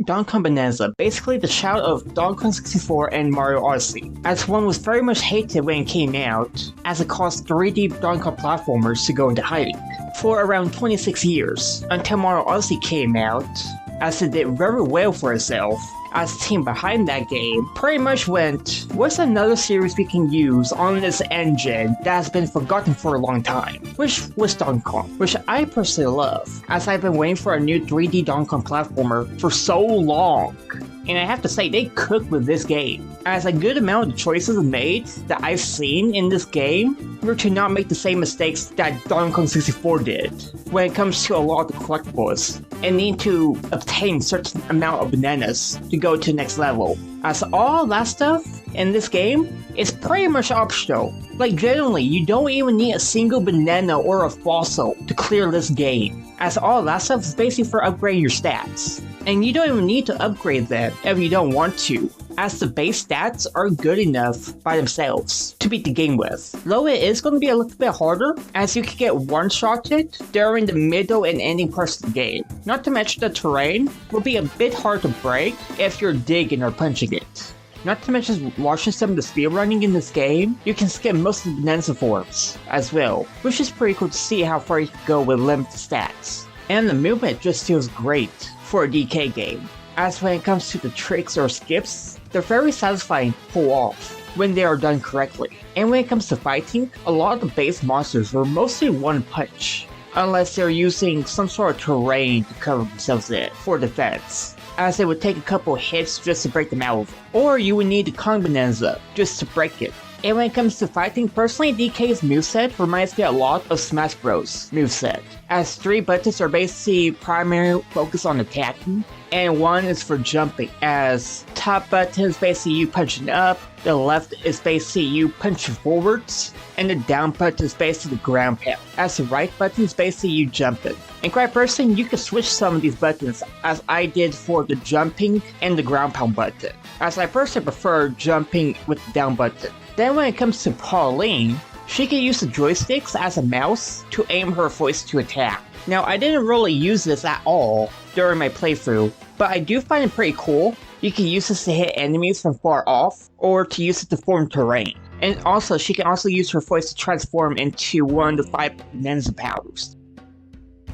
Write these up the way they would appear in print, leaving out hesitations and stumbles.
Donkey Kong Bananza, basically the child of Donkey Kong 64 and Mario Odyssey, as one was very much hated when it came out, as it caused 3D Donkey Kong platformers to go into hiding for around 26 years, until Mario Odyssey came out, as it did very well for itself, as the team behind that game pretty much went, what's another series we can use on this engine that has been forgotten for a long time, which was Donkey Kong, which I personally love, as I've been waiting for a new 3D Donkey Kong platformer for so long. And I have to say, they cooked with this game, as a good amount of choices made that I've seen in this game were to not make the same mistakes that Donkey Kong 64 did when it comes to a lot of the collectibles, and need to obtain certain amount of bananas to go to the next level, as all that stuff in this game is pretty much optional. Like generally, you don't even need a single banana or a fossil to clear this game, as all that stuff is basically for upgrading your stats. And you don't even need to upgrade them if you don't want to, as the base stats are good enough by themselves to beat the game with. Though it is going to be a little bit harder, as you can get one-shotted during the middle and ending parts of the game. Not to mention the terrain will be a bit hard to break if you're digging or punching it. Not to mention watching some of the speedrunning in this game, you can skip most of the Bananza forms as well, which is pretty cool to see how far you can go with limited stats. And the movement just feels great for a DK game, as when it comes to the tricks or skips, they're very satisfying to pull off when they are done correctly. And when it comes to fighting, a lot of the base monsters were mostly one punch, unless they're using some sort of terrain to cover themselves in for defense, as it would take a couple hits just to break them out, or you would need the Kong Bananza just to break it. And when it comes to fighting, personally, DK's moveset reminds me a lot of Smash Bros. Moveset, as 3 buttons are basically primarily focused on attacking, and 1 is for jumping, as top button is basically you punching up, the left is basically you punching forwards, and the down button is basically the ground pound, as the right button is basically you jumping. And quite personally, you can switch some of these buttons, as I did for the jumping and the ground pound button, as I personally prefer jumping with the down button. Then when it comes to Pauline, she can use the joysticks as a mouse to aim her voice to attack. Now, I didn't really use this at all during my playthrough, but I do find it pretty cool. You can use this to hit enemies from far off, or to use it to form terrain. And also, she can also use her voice to transform into one of the 5 Bananza Powers.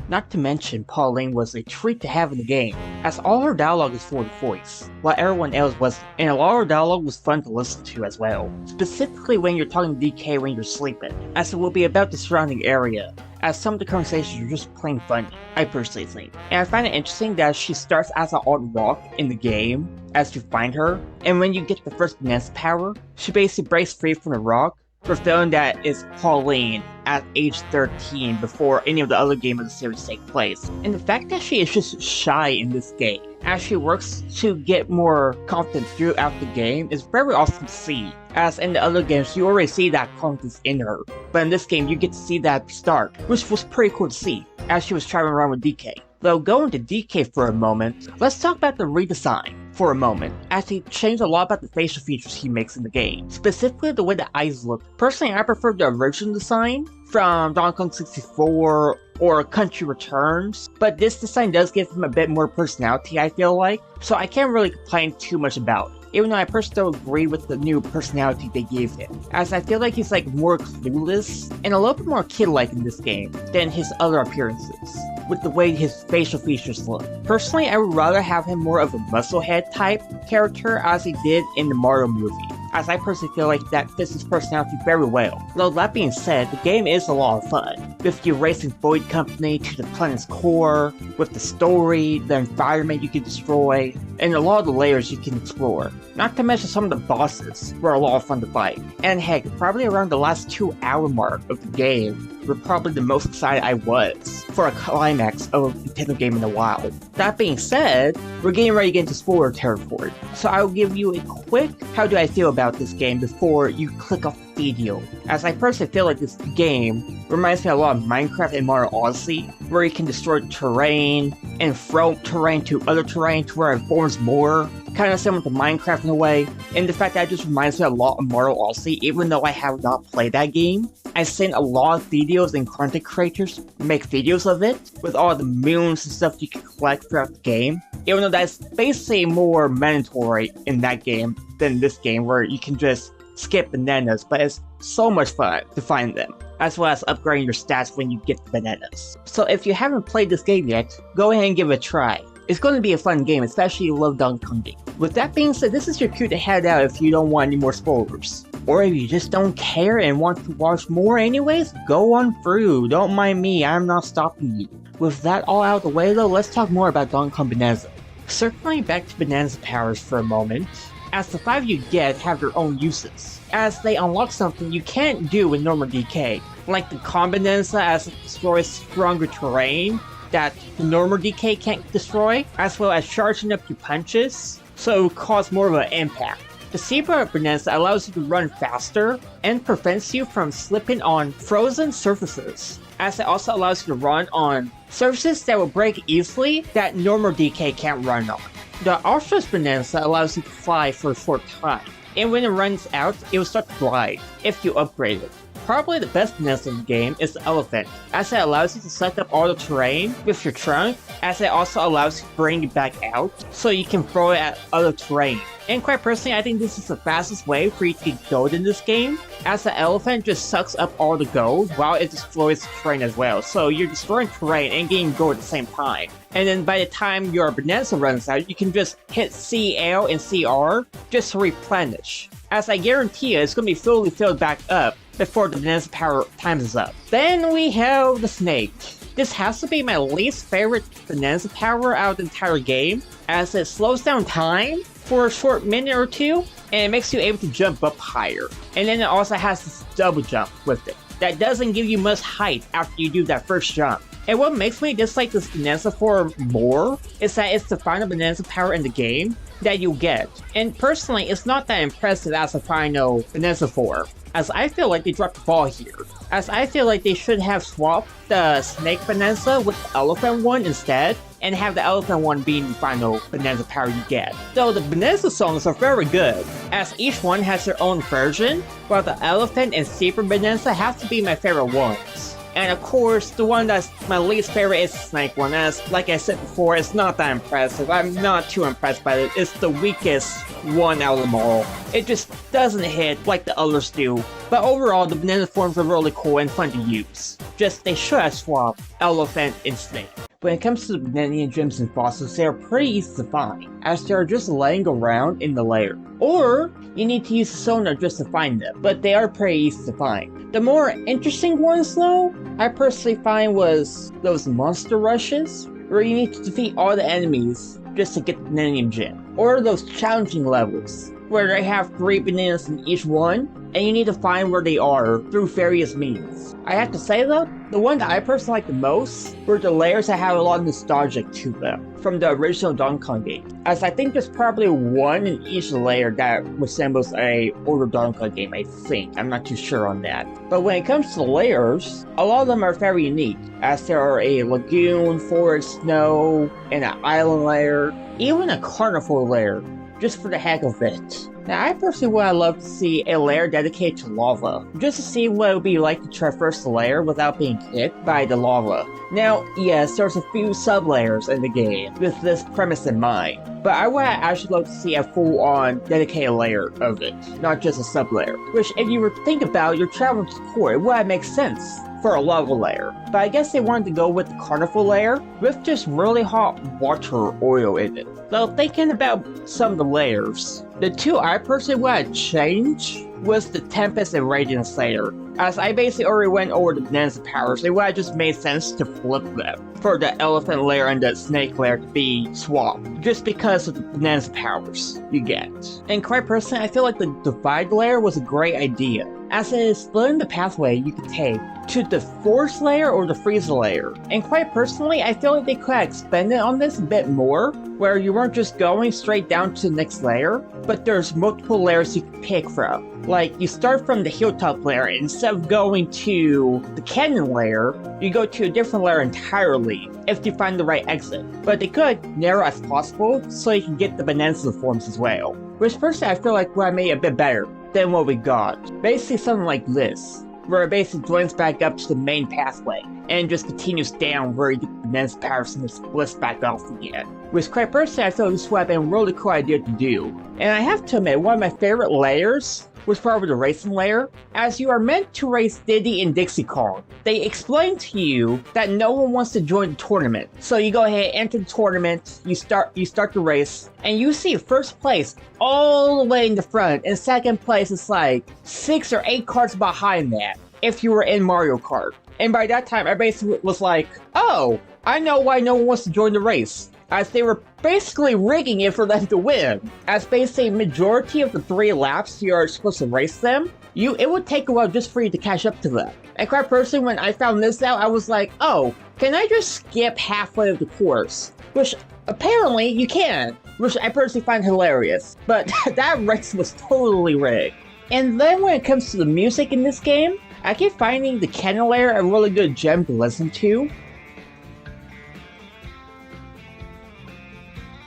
Not to mention, Pauline was a treat to have in the game, as all her dialogue is for the voice, while everyone else wasn't, and a lot of her dialogue was fun to listen to as well, specifically when you're talking to DK when you're sleeping, as it will be about the surrounding area, as some of the conversations are just plain funny, I personally think. And I find it interesting that she starts as an odd rock in the game, as you find her, and when you get the first Bananza power, she basically breaks free from the rock, revealing that it's Pauline at age 13 before any of the other games of the series take place. And the fact that she is just shy in this game, as she works to get more confident throughout the game, is very awesome to see. As in the other games, you already see that confidence in her, but in this game you get to see that start, which was pretty cool to see, as she was traveling around with DK. Though going to DK for a moment, let's talk about the redesign for a moment, as he changed a lot about the facial features he makes in the game, specifically the way the eyes look. Personally, I prefer the original design from Donkey Kong 64 or Country Returns, but this design does give him a bit more personality, I feel like, so I can't really complain too much about it. Even though I personally don't agree with the new personality they gave him, as I feel like he's like more clueless and a little bit more kid-like in this game than his other appearances, with the way his facial features look. Personally, I would rather have him more of a musclehead type character as he did in the Mario movie, as I personally feel like that fits his personality very well. Though that being said, the game is a lot of fun, with you racing Void Company to the planet's core, with the story, the environment you can destroy, and a lot of the layers you can explore. Not to mention some of the bosses were a lot of fun to fight. And heck, probably around the last 2-hour mark of the game were probably the most excited I was for a climax of a Nintendo game in a while. That being said, we're getting ready to get into spoiler territory, so I'll give you a quick how do I feel about this game before you click off the video, as I personally feel like this game reminds me a lot of Minecraft and Mario Odyssey, where you can destroy terrain and throw terrain to other terrain to where it forms more, kind of similar to Minecraft in a way, and the fact that it just reminds me a lot of Mario Odyssey, even though I have not played that game. I've seen a lot of videos and content creators make videos of it, with all the moons and stuff you can collect throughout the game, Even though that's basically more mandatory in that game than this game, where you can just skip bananas, but it's so much fun to find them, as well as upgrading your stats when you get the bananas. So if you haven't played this game yet, go ahead and give it a try. It's going to be a fun game, especially if you love Donkey Kong games. With that being said, this is your cue to head out if you don't want any more spoilers. Or if you just don't care and want to watch more anyways, go on through. Don't mind me, I'm not stopping you. With that all out of the way though, let's talk more about Donkey Kong Bananza. Circling back to Bananza Powers for a moment, as the 5 you get have their own uses, as they unlock something you can't do with normal DK, like the Kong Bananza as it destroys stronger terrain that the normal DK can't destroy, as well as charging up your punches, so it will cause more of an impact. The Zebra Bananza allows you to run faster and prevents you from slipping on frozen surfaces, as it also allows you to run on surfaces that will break easily that normal DK can't run on. The Ostrich Bananza allows you to fly for a short time, and when it runs out, it will start to glide if you upgrade it. Probably the best Bananza in the game is the Elephant, as it allows you to select up all the terrain with your trunk, as it also allows you to bring it back out so you can throw it at other terrain. And quite personally, I think this is the fastest way for you to get gold in this game, as the elephant just sucks up all the gold while it destroys the terrain as well. So you're destroying terrain and getting gold at the same time. And then by the time your Bananza runs out, you can just hit CL and CR just to replenish. As I guarantee you, it's going to be fully filled back up before the Bananza power times is up. Then we have the snake. This has to be my least favorite Bananza power out of the entire game, as it slows down time for a short minute or two, and it makes you able to jump up higher. And then it also has this double jump with it that doesn't give you much height after you do that first jump. And what makes me dislike this Bananza form more is that it's the final Bananza power in the game that you get. And personally, it's not that impressive as a final Bananza form, as I feel like they dropped the ball here. As I feel like they should have swapped the Snake Bananza with the Elephant one instead, and have the Elephant one being the final Bananza power you get. Though the Bananza songs are very good, as each one has their own version, while the Elephant and Zebra Bananza have to be my favorite ones. And of course, the one that's my least favorite is the Snake one, as like I said before, it's not that impressive. I'm not too impressed by it. It's the weakest one out of them all. It just doesn't hit like the others do. But overall, the Bananza forms are really cool and fun to use. Just they should have swapped Elephant and Snake. When it comes to the Banana gems and fossils, they are pretty easy to find, as they are just laying around in the lair. Or, you need to use a sonar just to find them, but they are pretty easy to find. The more interesting ones though, I personally find was those monster rushes, where you need to defeat all the enemies just to get the Banana gem. Or those challenging levels, where they have 3 bananas in each one, and you need to find where they are through various means. I have to say though, the one that I personally like the most were the layers that have a lot of nostalgia to them from the original Donkey Kong game, as I think there's probably one in each layer that resembles a older Donkey Kong game, I think. I'm not too sure on that. But when it comes to the layers, a lot of them are very unique, as there are a lagoon, forest, snow, and an island layer, even a carnival layer, just for the heck of it. Now, I personally would love to see a layer dedicated to lava, just to see what it would be like to traverse the layer without being hit by the lava. Now, yes, there's a few sub-layers in the game with this premise in mind, but I would actually love to see a full-on dedicated layer of it, not just a sub-layer. Which, if you were to think about it, you're traveling to the core, it would make sense for a lava layer. But I guess they wanted to go with the carnival layer with just really hot water oil in it. Though thinking about some of the layers, the two I personally would change was the Tempest and Radiance layer. As I basically already went over the Bananza powers, it would have just made sense to flip them for the Elephant layer and the Snake layer to be swapped, just because of the Bananza powers you get. And quite personally, I feel like the Divide layer was a great idea, as it is splitting the pathway you can take to the Force layer or the Freeze layer. And quite personally, I feel like they could have expanded on this a bit more, where you weren't just going straight down to the next layer, but there's multiple layers you can pick from. Like, you start from the Hilltop layer, and instead of going to the Canyon layer, you go to a different layer entirely, if you find the right exit. But they could narrow as possible, so you can get the Bananza forms as well. Which personally I feel like would have made it a bit better than what we got. Basically something like this, where it basically joins back up to the main pathway, and just continues down where you get the Bananza powers and it splits back off again. which quite personally I thought this would have been a really cool idea to do. And I have to admit, one of my favorite layers was probably the racing layer, as you are meant to race Diddy and Dixie Kong. They explain to you that no one wants to join the tournament. So you go ahead, enter the tournament, you start the race, and you see first place all the way in the front, and second place is like 6 or 8 cars behind that, if you were in Mario Kart. And by that time, I basically was like, oh, I know why no one wants to join the race. As they were basically rigging it for them to win. As basically majority of the 3 laps you are supposed to race them, it would take a while just for you to catch up to them. And quite personally, when I found this out, I was like, oh, can I just skip halfway of the course? Which apparently you can, which I personally find hilarious. But that race was totally rigged. And then when it comes to the music in this game, I keep finding the Canon layer a really good gem to listen to,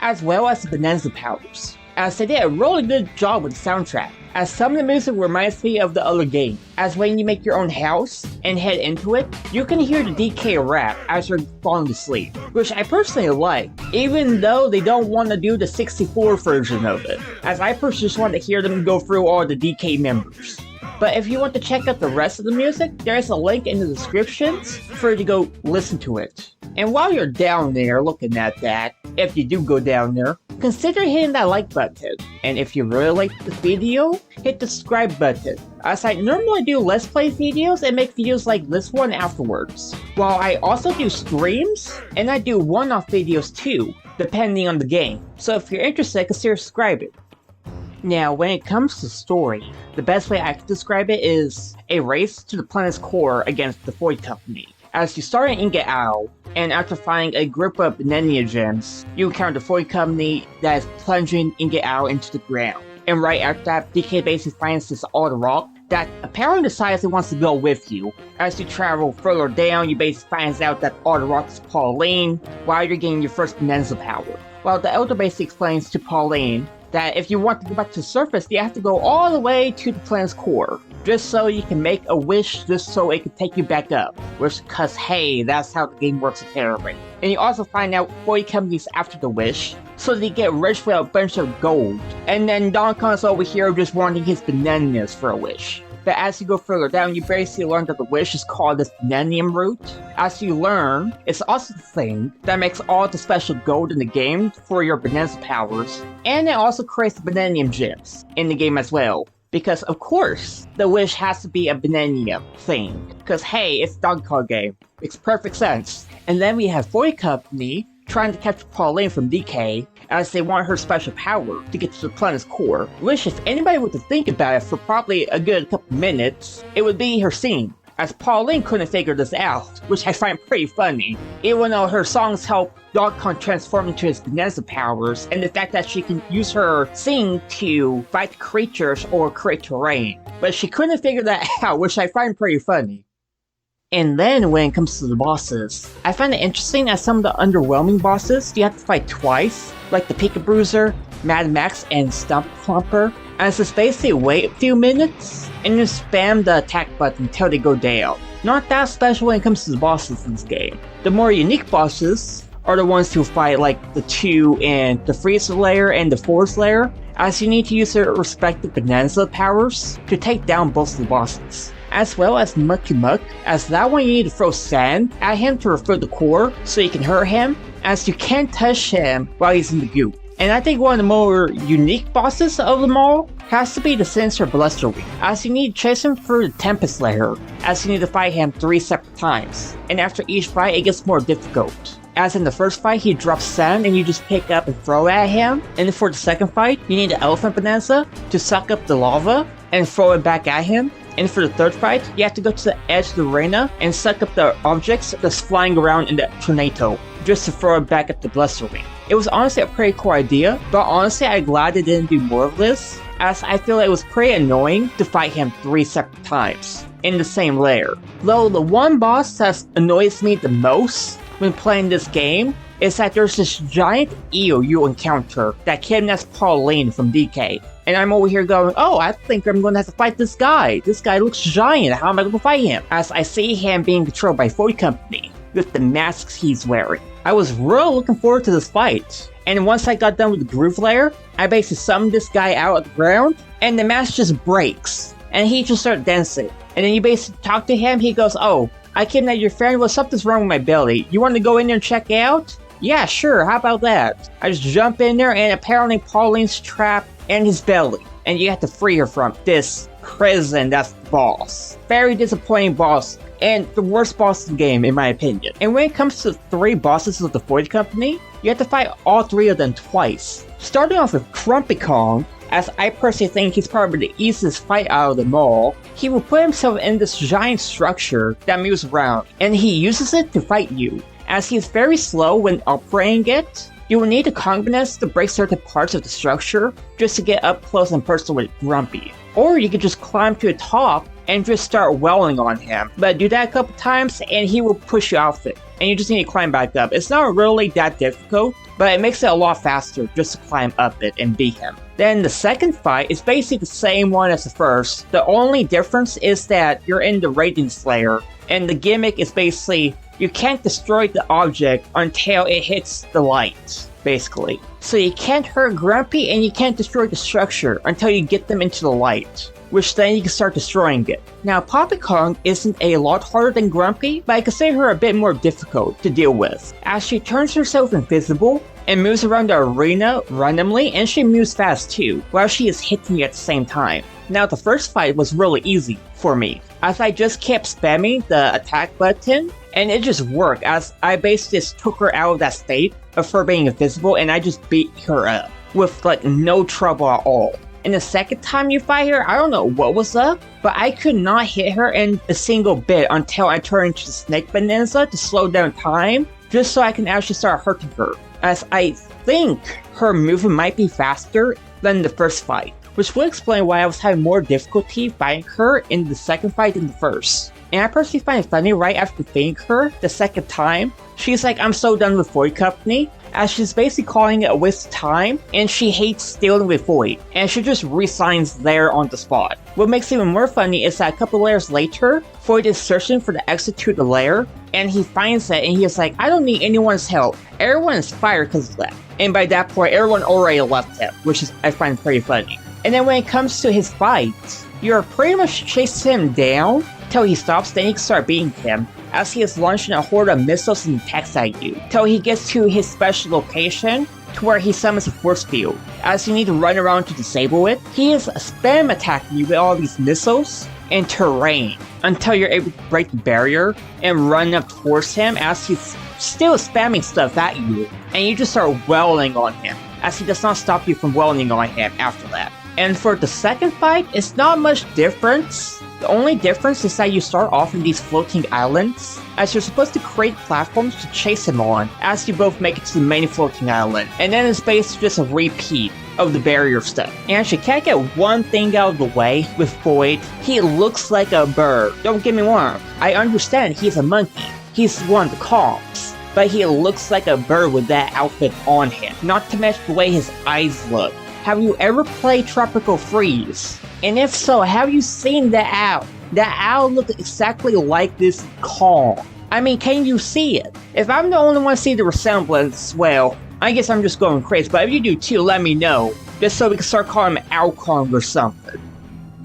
as well as the Bananza Powers, as they did a really good job with the soundtrack, as some of the music reminds me of the other game, as when you make your own house and head into it, you can hear the DK rap as you're falling asleep, which I personally like, even though they don't want to do the 64 version of it, as I personally just want to hear them go through all the DK members. But if you want to check out the rest of the music, there is a link in the descriptions for you to go listen to it. And while you're down there looking at that, if you do go down there, consider hitting that like button. And if you really like the video, hit the subscribe button, as I normally do Let's Play videos and make videos like this one afterwards. While I also do streams, and I do one-off videos too, depending on the game. So if you're interested, consider subscribing. Now, when it comes to story, the best way I can describe it is a race to the planet's core against the Void Company. As you start in Inga Owl, and after finding a group of Banana Gems, you encounter the Void Company that is plunging Inga Owl into the ground. And right after that, DK basically finds this odd rock that apparently decides it wants to go with you. As you travel further down, you basically find out that odd rock is Pauline, while you're getting your first Bananza power. While the Elder basically explains to Pauline that if you want to go back to the surface, you have to go all the way to the planet's core, just so you can make a wish, just so it can take you back up. Which, cause hey, that's how the game works apparently. And you also find out Void Company's after the wish, so they get rich with a bunch of gold. And then Donkey Kong's over here just wanting his bananas for a wish. But as you go further down, you basically learn that the wish is called the Bananium Root. As you learn, it's also the thing that makes all the special gold in the game for your Bananza powers, and it also creates the Bananium Gems in the game as well. Because of course, the wish has to be a Bananium thing. Because hey, it's a Donkey Kong game. Makes perfect sense. And then we have Void Company trying to capture Pauline from DK, as they want her special power to get to the planet's core, which if anybody were to think about it for probably a good couple minutes, it would be her scene, as Pauline couldn't figure this out, which I find pretty funny, even though her songs help Donkey Kong transform into his Bananza powers, and the fact that she can use her sing to fight creatures or create terrain, but she couldn't figure that out, which I find pretty funny. And then when it comes to the bosses, I find it interesting that some of the underwhelming bosses you have to fight twice, like the Pika Bruiser, Mad Max, and Stump Clumper, as it's basically wait a few minutes, and you spam the attack button until they go down. Not that special when it comes to the bosses in this game. The more unique bosses are the ones who fight like the 2 in the Freezer layer and the Force layer, as you need to use their respective Bananza powers to take down both of the bosses. As well as Mucky Muck, as that one you need to throw sand at him to refill the core so you can hurt him, as you can't touch him while he's in the goop. And I think one of the more unique bosses of them all has to be the Sinister Blusterwing, as you need to chase him through the Tempest layer, as you need to fight him 3 separate times, and after each fight it gets more difficult. As in the first fight, he drops sand and you just pick up and throw at him, and then for the second fight, you need the Elephant Bananza to suck up the lava and throw it back at him. And for the third fight, you have to go to the edge of the arena and suck up the objects that's flying around in the tornado, just to throw it back at the Blusterwing. It was honestly a pretty cool idea, but honestly I'm glad they didn't do more of this, as I feel it was pretty annoying to fight him 3 separate times in the same layer. Though the one boss that annoys me the most when playing this game is that there's this giant eel you encounter that kidnaps Pauline from DK. And I'm over here going, oh, I think I'm going to have to fight this guy. This guy looks giant. How am I going to fight him? As I see him being controlled by Void Company with the masks he's wearing. I was really looking forward to this fight. And once I got done with the groove layer, I basically summoned this guy out of the ground, and the mask just breaks. And he just starts dancing. And then you basically talk to him, he goes, "Oh, I kidnapped your friend, well something's wrong with my belly. You want to go in there and check it out?" "Yeah, sure, how about that?" I just jump in there, and apparently Pauline's trapped in his belly. And you have to free her from this prison that's the boss. Very disappointing boss, and the worst boss in the game in my opinion. And when it comes to the 3 bosses of the Void Company, you have to fight all 3 of them twice. Starting off with Crumpy Kong, as I personally think he's probably the easiest fight out of them all. He will put himself in this giant structure that moves around, and he uses it to fight you. As he is very slow when operating it, you will need to combinate to break certain parts of the structure just to get up close and personal with Grumpy. Or you could just climb to the top and just start welling on him. But do that a couple times and he will push you off it. And you just need to climb back up. It's not really that difficult, but it makes it a lot faster just to climb up it and beat him. Then the second fight is basically the same one as the first. The only difference is that you're in the Radiance Layer, and the gimmick is basically you can't destroy the object until it hits the light, basically. So you can't hurt Grumpy and you can't destroy the structure until you get them into the light, which then you can start destroying it. Now Poppy Kong isn't a lot harder than Grumpy, but I consider her a bit more difficult to deal with, as she turns herself invisible and moves around the arena randomly, and she moves fast too, while she is hitting you at the same time. Now the first fight was really easy for me, as I just kept spamming the attack button, and it just worked, as I basically just took her out of that state of her being invisible, and I just beat her up with like no trouble at all. And the second time you fight her, I don't know what was up, but I could not hit her in a single bit until I turned into the Snake Bananza to slow down time, just so I can actually start hurting her, as I think her movement might be faster than the first fight, which would explain why I was having more difficulty fighting her in the second fight than the first. And I personally find it funny, right after defeating her the second time, she's like, "I'm so done with Void Company," as she's basically calling it a waste of time, and she hates dealing with Void, and she just resigns there on the spot. What makes it even more funny is that a couple layers later, Void is searching for the exit to the lair, and he finds it, and he's like, "I don't need anyone's help. Everyone is fired because of that." And by that point, everyone already left him, which is I find pretty funny. And then when it comes to his fight, you're pretty much chasing him down till he stops, then you can start beating him, as he is launching a horde of missiles and attacks at you, till he gets to his special location, to where he summons a force field, as you need to run around to disable it. He is spam attacking you with all these missiles and terrain, until you're able to break the barrier and run up towards him, as he's still spamming stuff at you, and you just start welling on him, as he does not stop you from welling on him after that. And for the second fight, it's not much difference. The only difference is that you start off in these floating islands, as you're supposed to create platforms to chase him on, as you both make it to the main floating island. And then it's basically just a repeat of the barrier stuff. And she can't get one thing out of the way with Void. He looks like a bird. Don't get me wrong, I understand he's a monkey. He's one of the Kongs. But he looks like a bird with that outfit on him. Not to mention the way his eyes look. Have you ever played Tropical Freeze? And if so, have you seen the owl? The owl looks exactly like this Kong. I mean, can you see it? If I'm the only one to see the resemblance, well, I guess I'm just going crazy, but if you do too, let me know, just so we can start calling him Owl Kong or something.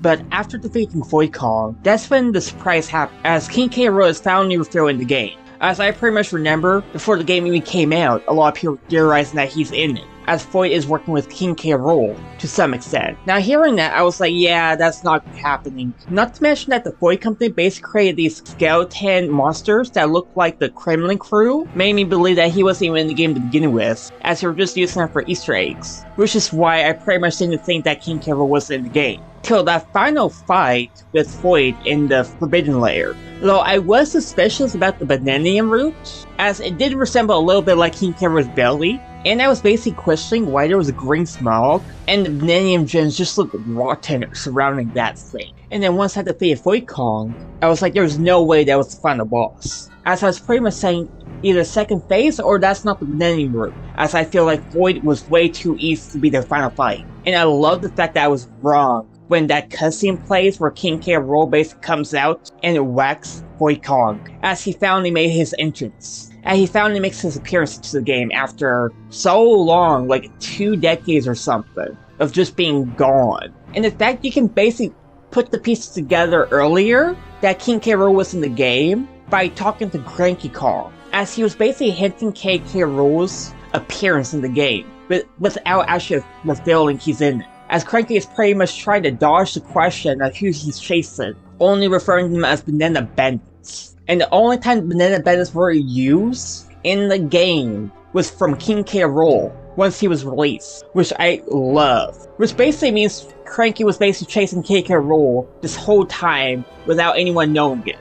But after defeating Void Kong, that's when the surprise happened, as King K. Rool is finally revealed in the game. As I pretty much remember, before the game even came out, a lot of people theorizing that he's in it, as Void is working with King K. Rool to some extent. Now hearing that, I was like, yeah, that's not happening. Not to mention that the Void Company basically created these skeleton monsters that look like the Kremlin crew, made me believe that he wasn't even in the game to begin with, as they were just using them for Easter eggs. Which is why I pretty much didn't think that King K. Rool was in the game. Till that final fight with Void in the Forbidden Lair. Though I was suspicious about the Bananium root, as it did resemble a little bit like King K. Rool's belly, and I was basically questioning why there was a green smog, and the Bananium gems just looked rotten surrounding that thing. And then once I defeated Void Kong, I was like, there's no way that was the final boss. As I was pretty much saying, either second phase or that's not the Bananium root, as I feel like Void was way too easy to be their final fight. And I love the fact that I was wrong when that cutscene plays where King K. Rool basically comes out and whacks Void Kong, as he finally made his entrance. and he finally makes his appearance into the game after so long, like 2 decades or something, of just being gone. And the fact you can basically put the pieces together earlier that King K. Rool was in the game by talking to Cranky Kong, as he was basically hinting K. Rool's appearance in the game, but without actually revealing he's in it. As Cranky is pretty much trying to dodge the question of who he's chasing, only referring to them as Banana Bandits. And the only time Banana Bandits were used in the game was from King K. Rool once he was released, which I love. Which basically means Cranky was basically chasing K. Rool this whole time without anyone knowing it.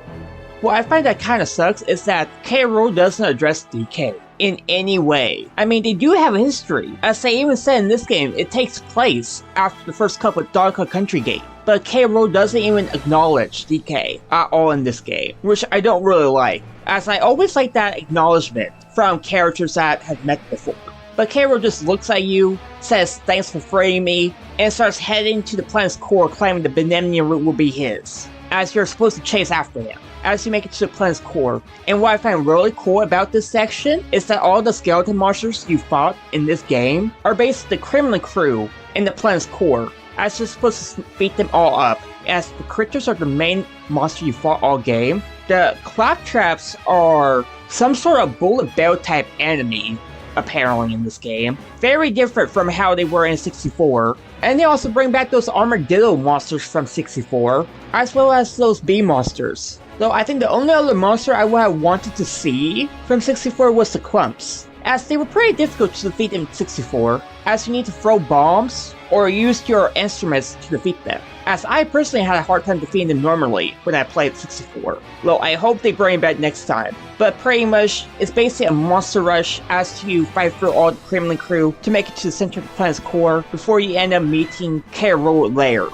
What I find that kind of sucks is that K. Rool doesn't address DK in any way. I mean, they do have a history. As they even said in this game, it takes place after the first couple of Donkey Kong Country games. But K. Rool doesn't even acknowledge DK at all in this game, which I don't really like, as I always like that acknowledgement from characters that have met before. But K. Rool just looks at you, says thanks for freeing me, and starts heading to the planet's core claiming the Banana route will be his, as you're supposed to chase after him as you make it to the planet's core. And what I find really cool about this section is that all the skeleton monsters you fought in this game are basically the criminal crew in the planet's core, as you're supposed to beat them all up, as the critters are the main monster you fought all game. The claptraps are some sort of bullet bill type enemy, apparently, in this game. Very different from how they were in 64. And they also bring back those armadillo monsters from 64, as well as those bee monsters. Though I think the only other monster I would have wanted to see from 64 was the Clumps, as they were pretty difficult to defeat in 64, as you need to throw bombs or use your instruments to defeat them, as I personally had a hard time defeating them normally when I played 64. Well, I hope they bring it back next time, but pretty much it's basically a monster rush as you fight through all the criminal crew to make it to the center of the planet's core before you end up meeting K. Rool lair.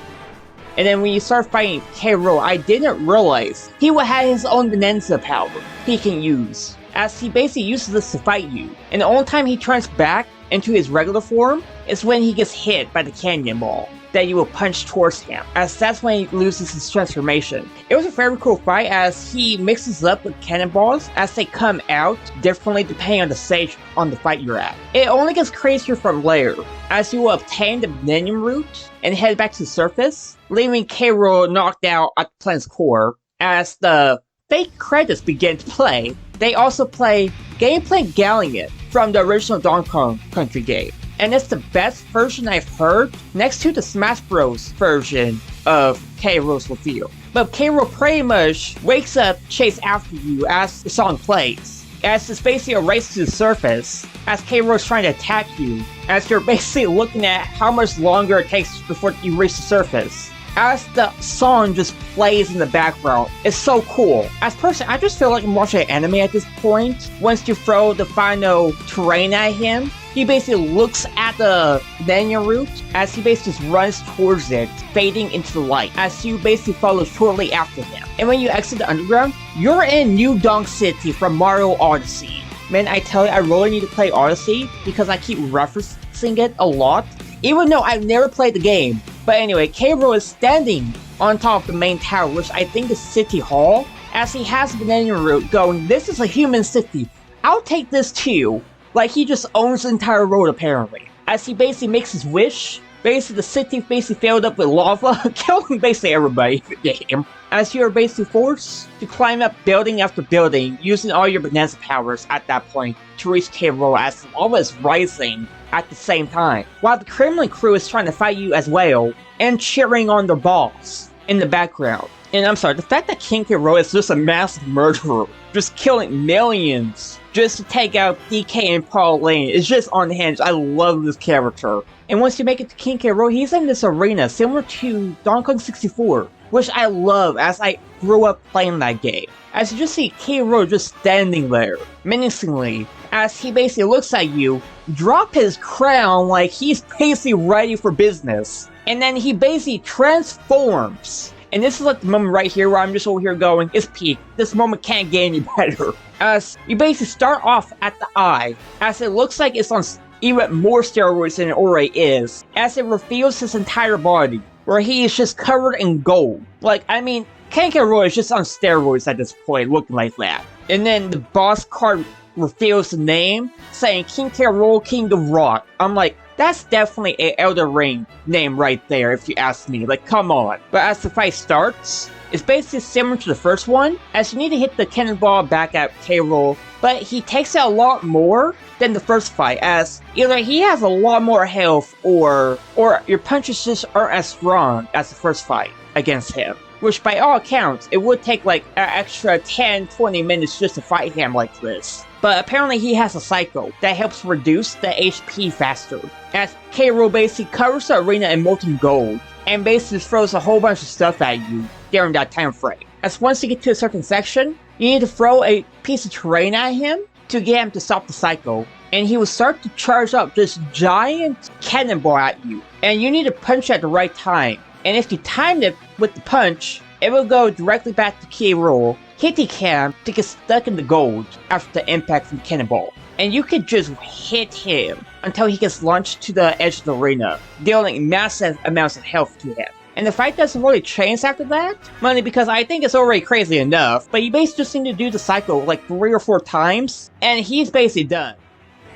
And then when you start fighting K. Rool, I didn't realize he would have his own Bananza power he can use, as he basically uses this to fight you. And the only time he turns back into his regular form is when he gets hit by the canyon ball that you will punch towards him, as that's when he loses his transformation. It was a very cool fight as he mixes up with cannonballs as they come out differently depending on the stage on the fight you're at. It only gets crazier from later, as you will obtain the Millennium Route and head back to the surface, leaving K. Rool knocked out at the planet's core. As the fake credits begin to play, they also play Gameplay Galleon from the original Donkey Kong Country game. And it's the best version I've heard, next to the Smash Bros. Version of K. Rool's reveal. But K. Rool pretty much wakes up, chase after you as the song plays, as it's basically a race to the surface, as K. Rool's trying to attack you, as you're basically looking at how much longer it takes before you reach the surface, as the song just plays in the background. It's so cool. As personally, I just feel like I'm watching an anime at this point. Once you throw the final terrain at him, he basically looks at the Banana route as he basically just runs towards it, fading into the light, as you basically follow shortly after him. And when you exit the underground, you're in New Donk City from Mario Odyssey. Man, I tell you, I really need to play Odyssey because I keep referencing it a lot, even though I've never played the game. But anyway, K. Rool is standing on top of the main tower, which I think is City Hall, as he has the Banana route going, "This is a human city. I'll take this too." Like he just owns the entire road apparently. As he basically makes his wish, basically the city basically filled up with lava, killing basically everybody in the game. As you are basically forced to climb up building after building, using all your Bananza powers at that point to reach K. Rool as lava is rising at the same time, while the criminal crew is trying to fight you as well, and cheering on the boss in the background. And I'm sorry, the fact that King K. Rool is just a massive murderer, just killing millions just to take out DK and Paul Lane, is just unhinged. I love this character. And once you make it to King K. Rool, he's in this arena similar to Donkey Kong 64, which I love as I grew up playing that game. As you just see K. Rool just standing there, menacingly, as he basically looks at you, drop his crown like he's basically ready for business. And then he basically transforms. And this is like the moment right here where I'm just over here going, it's peak. This moment can't get any better. As you basically start off at the eye, as it looks like it's on even more steroids than it already is, as it reveals his entire body, where he is just covered in gold. Like, I mean, King K. Rool is just on steroids at this point, looking like that. And then the boss card reveals the name, saying King K. Rool, King of Rock. I'm like, that's definitely an Elden Ring name right there, if you ask me. Like, come on. But as the fight starts, it's basically similar to the first one, as you need to hit the cannonball back at K. Rool, but he takes out a lot more than the first fight, as either he has a lot more health, or your punches just aren't as strong as the first fight against him. Which by all accounts, it would take like an extra 10-20 minutes just to fight him like this. But apparently he has a cycle that helps reduce the HP faster, as K. Rool basically covers the arena in molten gold, and basically throws a whole bunch of stuff at you during that time frame. As once you get to a certain section, you need to throw a piece of terrain at him to get him to stop the cycle, and he will start to charge up this giant cannonball at you, and you need to punch at the right time. And if you timed it with the punch, it will go directly back to K. Rool, hitting him to get stuck in the gold after the impact from the cannonball. And you can just hit him until he gets launched to the edge of the arena, dealing massive amounts of health to him. And the fight doesn't really change after that, mainly because I think it's already crazy enough, but you basically just need to do the cycle like 3 or 4 times, and he's basically done.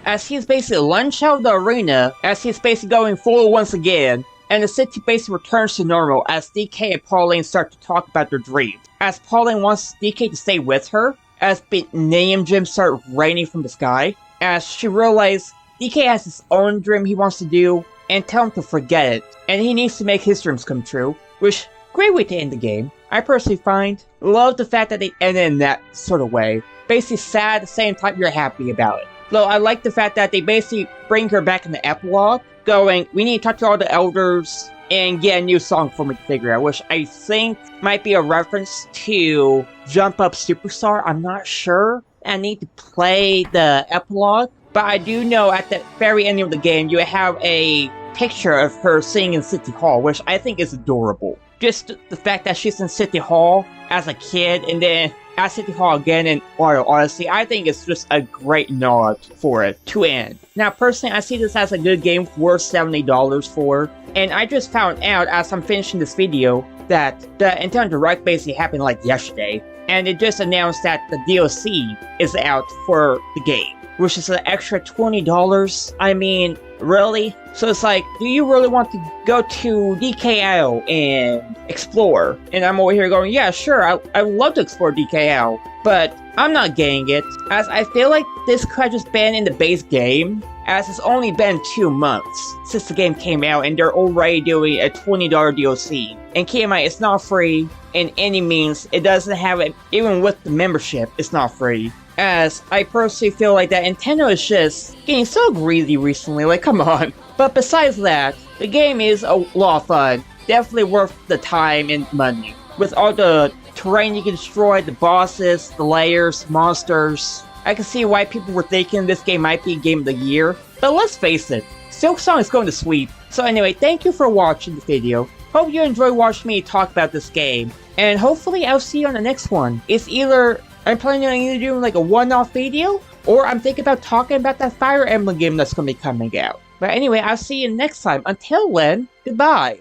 As he's basically launched out of the arena, as he's basically going full once again, and the city basically returns to normal as DK and Pauline start to talk about their dreams. As Pauline wants DK to stay with her, as big name gems start raining from the sky, as she realizes DK has his own dream he wants to do, and tell him to forget it, and he needs to make his dreams come true, which, great way to end the game. I personally love the fact that they ended in that sort of way. Basically sad at the same time you're happy about it. Though I like the fact that they basically bring her back in the epilogue, going, we need to talk to all the elders and get a new song for me to figure out, which I think might be a reference to Jump Up Superstar. I'm not sure. I need to play the epilogue, but I do know at the very end of the game, you have a picture of her singing in City Hall, which I think is adorable. Just the fact that she's in City Hall as a kid, and then at City Hall again in Mario Odyssey, I think it's just a great nod for it to end. Now, personally, I see this as a good game worth $70 for, and I just found out as I'm finishing this video that the Nintendo Direct basically happened like yesterday, and it just announced that the DLC is out for the game, which is an extra $20. I mean, really? So it's like, do you really want to go to DKL and explore? And I'm over here going, yeah, sure, I would love to explore DKL, but I'm not getting it, as I feel like this could have just been in the base game, as it's only been 2 months since the game came out, and they're already doing a $20 DLC. And keep in mind, it's not free in any means. It doesn't have it, even with the membership, it's not free. As I personally feel like that Nintendo is just getting so greedy recently, like, come on. But besides that, the game is a lot of fun, definitely worth the time and money. With all the terrain you can destroy, the bosses, the layers, monsters, I can see why people were thinking this game might be Game of the Year. But let's face it, Silksong is going to sweep. So anyway, thank you for watching the video. Hope you enjoyed watching me talk about this game. And hopefully I'll see you on the next one. It's either I'm planning on either doing like a one-off video, or I'm thinking about talking about that Fire Emblem game that's going to be coming out. But anyway, I'll see you next time. Until then, goodbye.